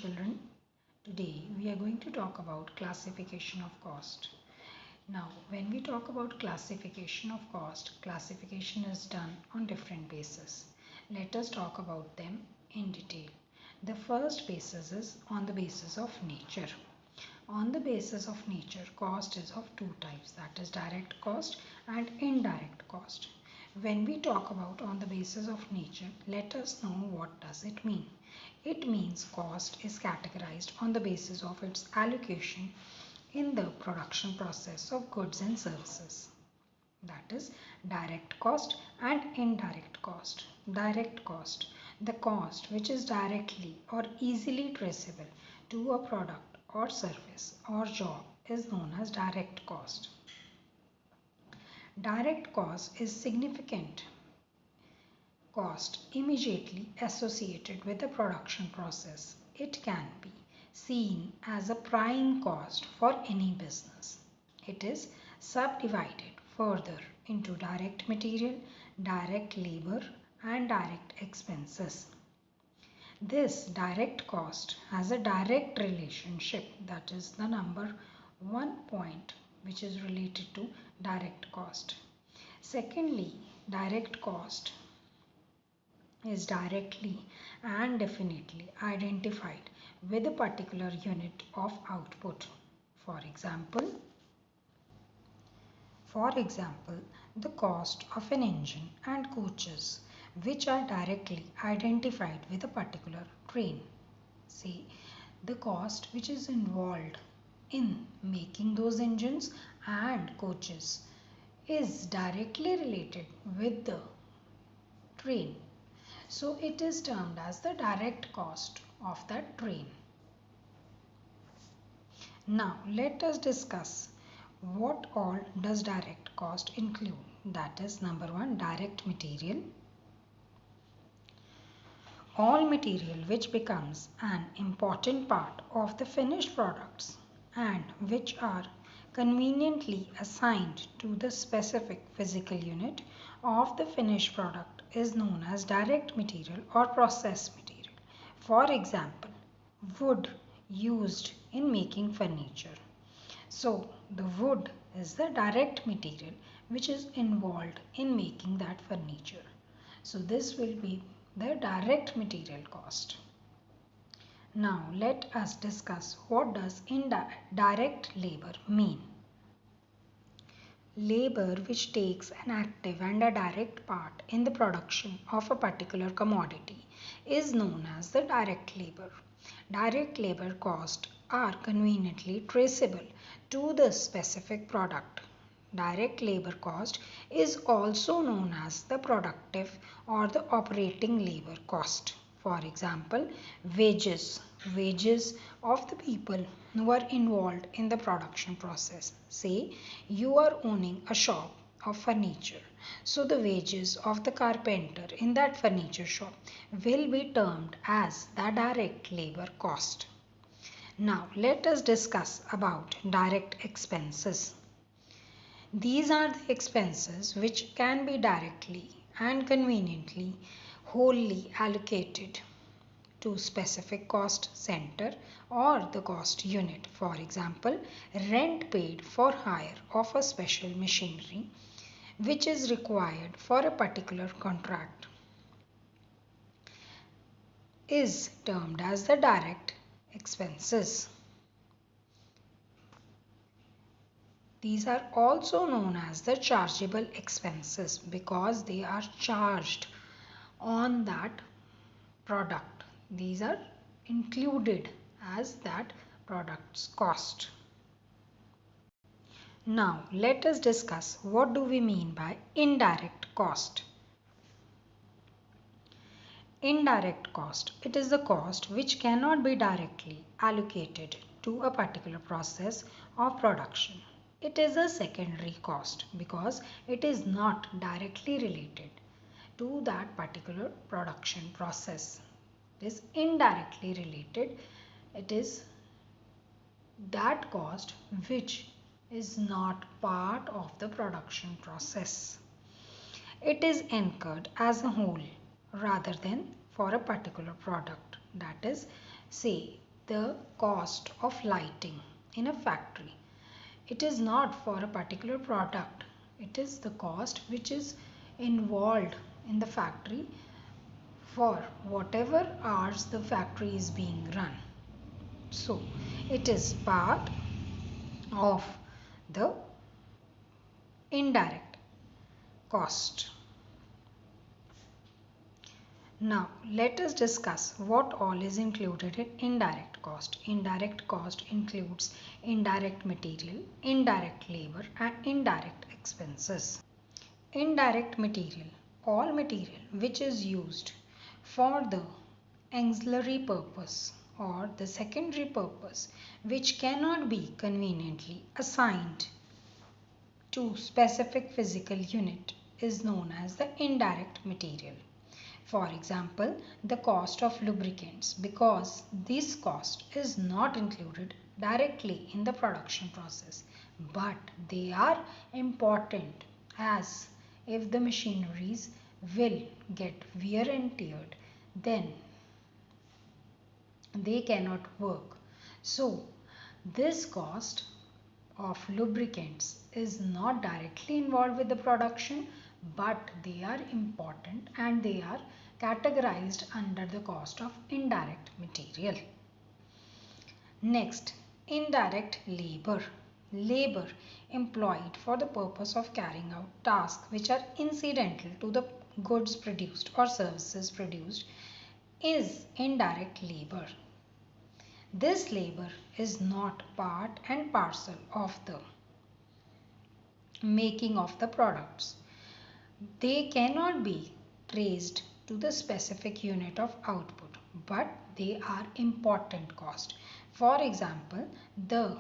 children. Today we are going to talk about classification of cost. Now, when we talk about classification of cost, classification is done on different bases. Let us talk about them in detail. The first basis is on the basis of nature. On the basis of nature, cost is of two types, that is direct cost and indirect cost. When we talk about on the basis of nature, let us know what does it mean. It means cost is categorized on the basis of its allocation in the production process of goods and services. That is direct cost and indirect cost. Direct cost, the cost which is directly or easily traceable to a product or service or job is known as direct cost. Direct cost is significant cost immediately associated with the production process. It can be seen as a prime cost for any business. It is subdivided further into direct material, direct labor, and direct expenses. This direct cost has a direct relationship, that is the number 1 point which is related to direct cost. Secondly, direct cost is directly and definitely identified with a particular unit of output. For example, the cost of an engine and coaches which are directly identified with a particular train. Say, the cost which is involved in making those engines and coaches is directly related with the train. So it is termed as the direct cost of that train. Now let us discuss what all does direct cost include. That is number 1, direct material. All material which becomes an important part of the finished products and which are conveniently assigned to the specific physical unit of the finished product is known as direct material or process material. For example, wood used in making furniture. So, the wood is the direct material which is involved in making that furniture. So, this will be the direct material cost. Now, let us discuss what does indirect labor mean. Labor which takes an active and a direct part in the production of a particular commodity is known as the direct labor. Direct labor costs are conveniently traceable to the specific product. Direct labor cost is also known as the productive or the operating labor cost. For example, wages of the people who are involved in the production process. Say you are owning a shop of furniture. So the wages of the carpenter in that furniture shop will be termed as the direct labor cost. Now let us discuss about direct expenses. These are the expenses which can be directly and conveniently wholly allocated to specific cost center or the cost unit. For example, rent paid for hire of a special machinery which is required for a particular contract is termed as the direct expenses. These are also known as the chargeable expenses because they are charged on that product. These are included as that product's cost. Now let us discuss what do we mean by indirect cost. Indirect cost, it is the cost which cannot be directly allocated to a particular process of production. It is a secondary cost because it is not directly related to that particular production process. It is indirectly related. It is that cost which is not part of the production process. It is incurred as a whole rather than for a particular product. That is, say the cost of lighting in a factory. It is not for a particular product. It is the cost which is involved in the factory for whatever hours the factory is being run. So it is part of the indirect cost. Now let us discuss what all is included in indirect cost. Indirect cost includes indirect material, indirect labor and indirect expenses. Indirect material, all material which is used for the auxiliary purpose or the secondary purpose which cannot be conveniently assigned to specific physical unit is known as the indirect material. For example, the cost of lubricants, because this cost is not included directly in the production process, but they are important, as if the machineries will get wear and tear, then they cannot work. So this cost of lubricants is not directly involved with the production, but they are important and they are categorized under the cost of indirect material. Next, indirect labor. Labor employed for the purpose of carrying out tasks which are incidental to the goods produced or services produced is indirect labor. This labor is not part and parcel of the making of the products. They cannot be traced to the specific unit of output, but they are important cost. For example, the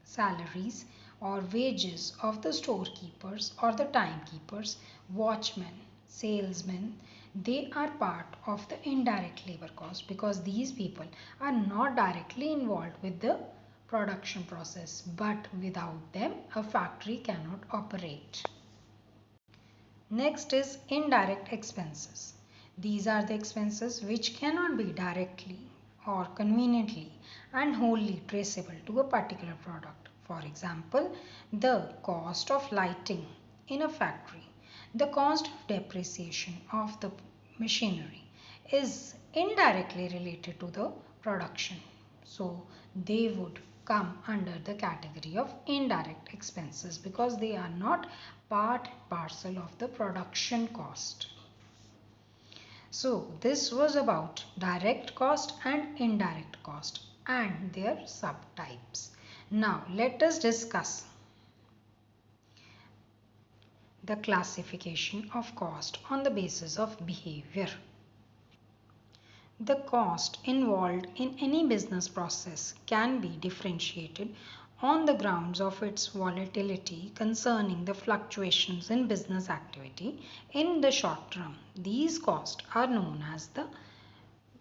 salaries or wages of the storekeepers or the timekeepers, watchmen, salesmen, they are part of the indirect labor cost because these people are not directly involved with the production process, but without them a factory cannot operate. Next is indirect expenses. These are the expenses which cannot be directly or conveniently and wholly traceable to a particular product. For example, the cost of lighting in a factory, the cost of depreciation of the machinery is indirectly related to the production. So they would come under the category of indirect expenses because they are not part and parcel of the production cost. So this was about direct cost and indirect cost and their subtypes. Now let us discuss the classification of cost on the basis of behavior. The cost involved in any business process can be differentiated on the grounds of its volatility concerning the fluctuations in business activity in the short term. These costs are known as the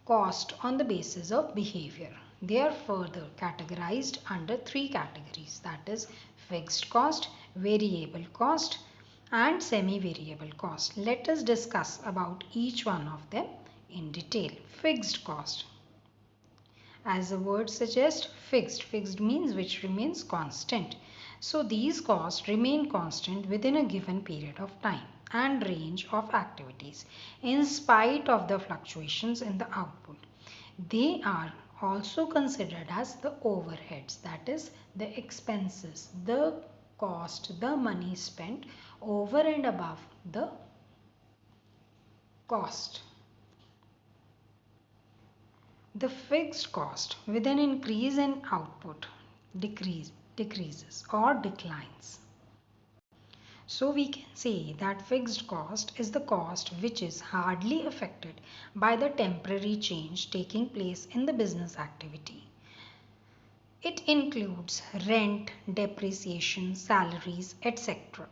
cost on the basis of behavior. They are further categorized under three categories, that is fixed cost, variable cost and semi-variable cost. Let us discuss about each one of them in detail. Fixed cost. As the word suggests, fixed. Fixed means which remains constant. So these costs remain constant within a given period of time and range of activities in spite of the fluctuations in the output. They are also considered as the overheads, that is the expenses, the cost, the money spent over and above the cost. The fixed cost with an increase in output decreases or declines. So we can say that fixed cost is the cost which is hardly affected by the temporary change taking place in the business activity. It includes rent, depreciation, salaries, etc.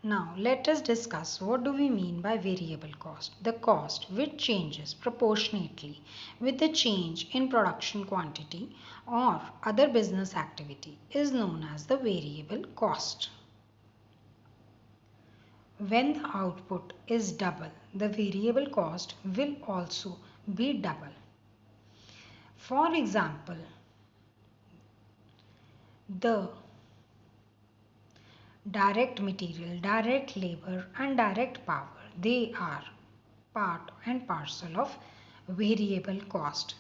Now let us discuss what do we mean by variable cost. The cost which changes proportionately with the change in production quantity or other business activity is known as the variable cost. When the output is double, the variable cost will also be double. For example, the direct material, direct labor and direct power, they are part and parcel of variable cost.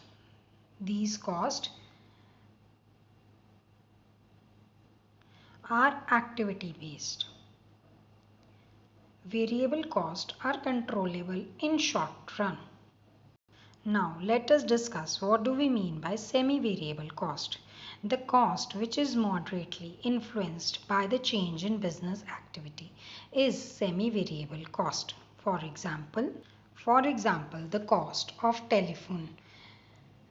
These costs are activity based. Variable costs are controllable in short run. Now let us discuss what do we mean by semi-variable cost. The cost which is moderately influenced by the change in business activity is semi-variable cost. For example, the cost of telephone,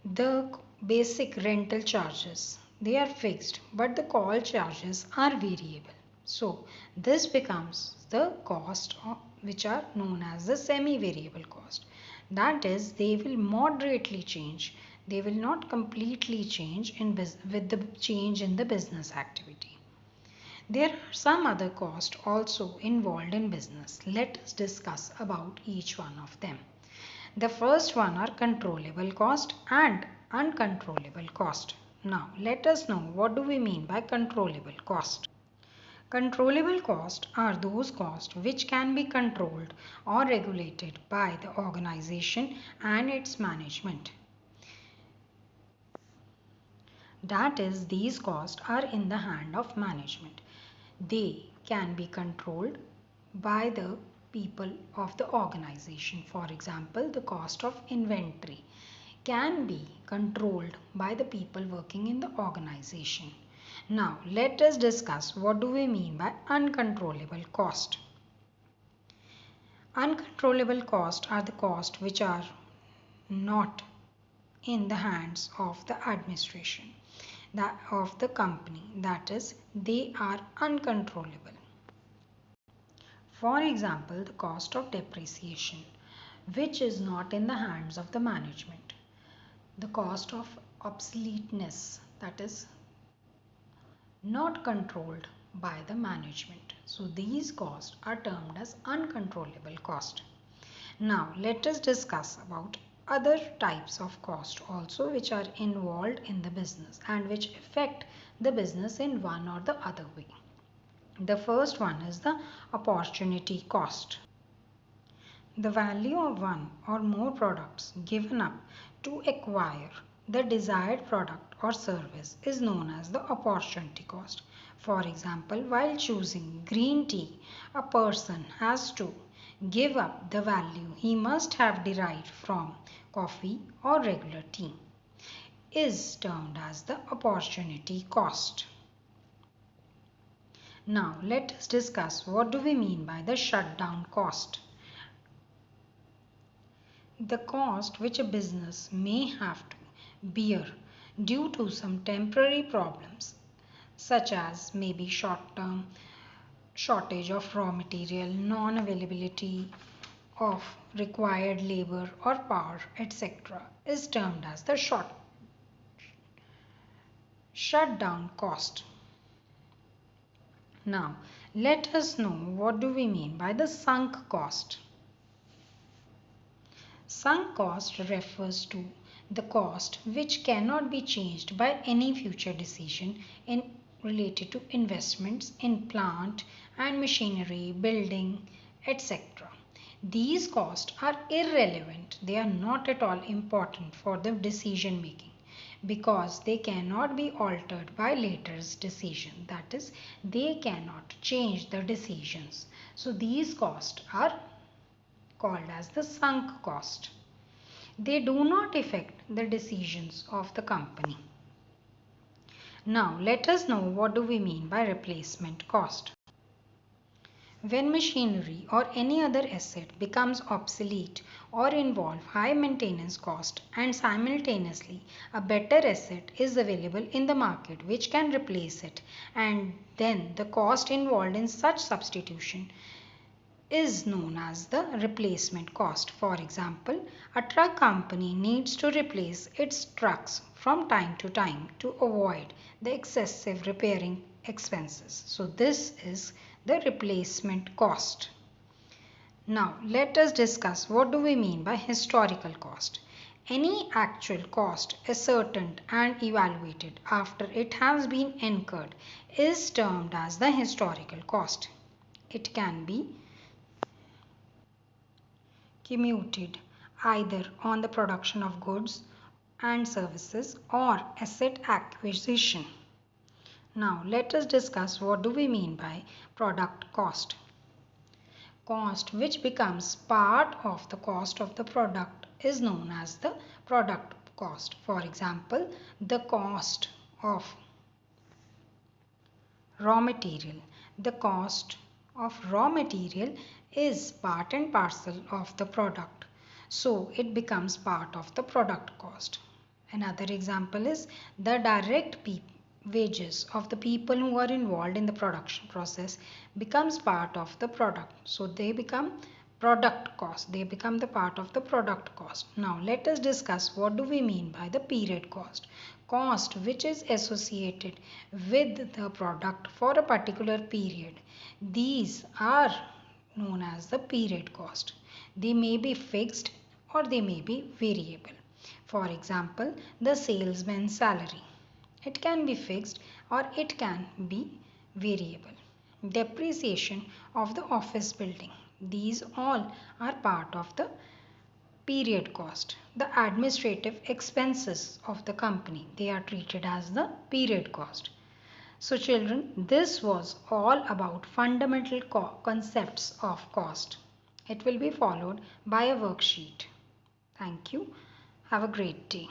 the basic rental charges, they are fixed but the call charges are variable. So this becomes the cost which are known as the semi-variable cost. That is, they will moderately change. They will not completely change with the change in the business activity. There are some other costs also involved in business. Let us discuss about each one of them. The first one are controllable cost and uncontrollable cost. Now let us know what do we mean by controllable cost. Controllable costs are those costs which can be controlled or regulated by the organization and its management. That is, these costs are in the hand of management. They can be controlled by the people of the organization. For example, the cost of inventory can be controlled by the people working in the organization. Now, let us discuss what do we mean by uncontrollable cost. Uncontrollable costs are the costs which are not in the hands of the administration of the company. That is, they are uncontrollable. For example, the cost of depreciation, which is not in the hands of the management. The cost of obsoleteness, that is not controlled by the management. So these costs are termed as uncontrollable cost. Now let us discuss about other types of cost also which are involved in the business and which affect the business in one or the other way. The first one is the opportunity cost. The value of one or more products given up to acquire the desired product or service is known as the opportunity cost. For example, while choosing green tea, a person has to give up the value he must have derived from coffee or regular tea, is termed as the opportunity cost. Now let us discuss what do we mean by the shutdown cost. The cost which a business may have to bear due to some temporary problems such as maybe short-term shortage of raw material, non-availability of required labor or power, etc. is termed as the shutdown cost. Now let us know what do we mean by the sunk cost. Sunk cost refers to the cost which cannot be changed by any future decision related to investments in plant and machinery, building, etc. These costs are irrelevant. They are not at all important for the decision making because they cannot be altered by later's decision. That is, they cannot change the decisions. So these costs are called as the sunk cost. They do not affect the decisions of the company. Now let us know what do we mean by replacement cost. When machinery or any other asset becomes obsolete or involve high maintenance cost and simultaneously a better asset is available in the market which can replace it, and then the cost involved in such substitution is known as the replacement cost. For example, a truck company needs to replace its trucks from time to time to avoid the excessive repairing expenses. So this is the replacement cost. Now let us discuss what do we mean by historical cost. Any actual cost ascertained and evaluated after it has been incurred is termed as the historical cost. It can be commuted either on the production of goods and services or asset acquisition. Now let us discuss what do we mean by product cost. Cost which becomes part of the cost of the product is known as the product cost. For example, the cost of raw material. The cost of raw material is part and parcel of the product. So it becomes part of the product cost. Another example is the direct wages of the people who are involved in the production process becomes part of the product. So they become product cost. They become the part of the product cost. Now let us discuss what do we mean by the period cost. Cost which is associated with the product for a particular period. These are known as the period cost. They may be fixed or they may be variable. For example, the salesman's salary. It can be fixed or it can be variable. Depreciation of the office building. These all are part of the period cost. The administrative expenses of the company, they are treated as the period cost. So children, this was all about fundamental concepts of cost. It will be followed by a worksheet. Thank you. Have a great day.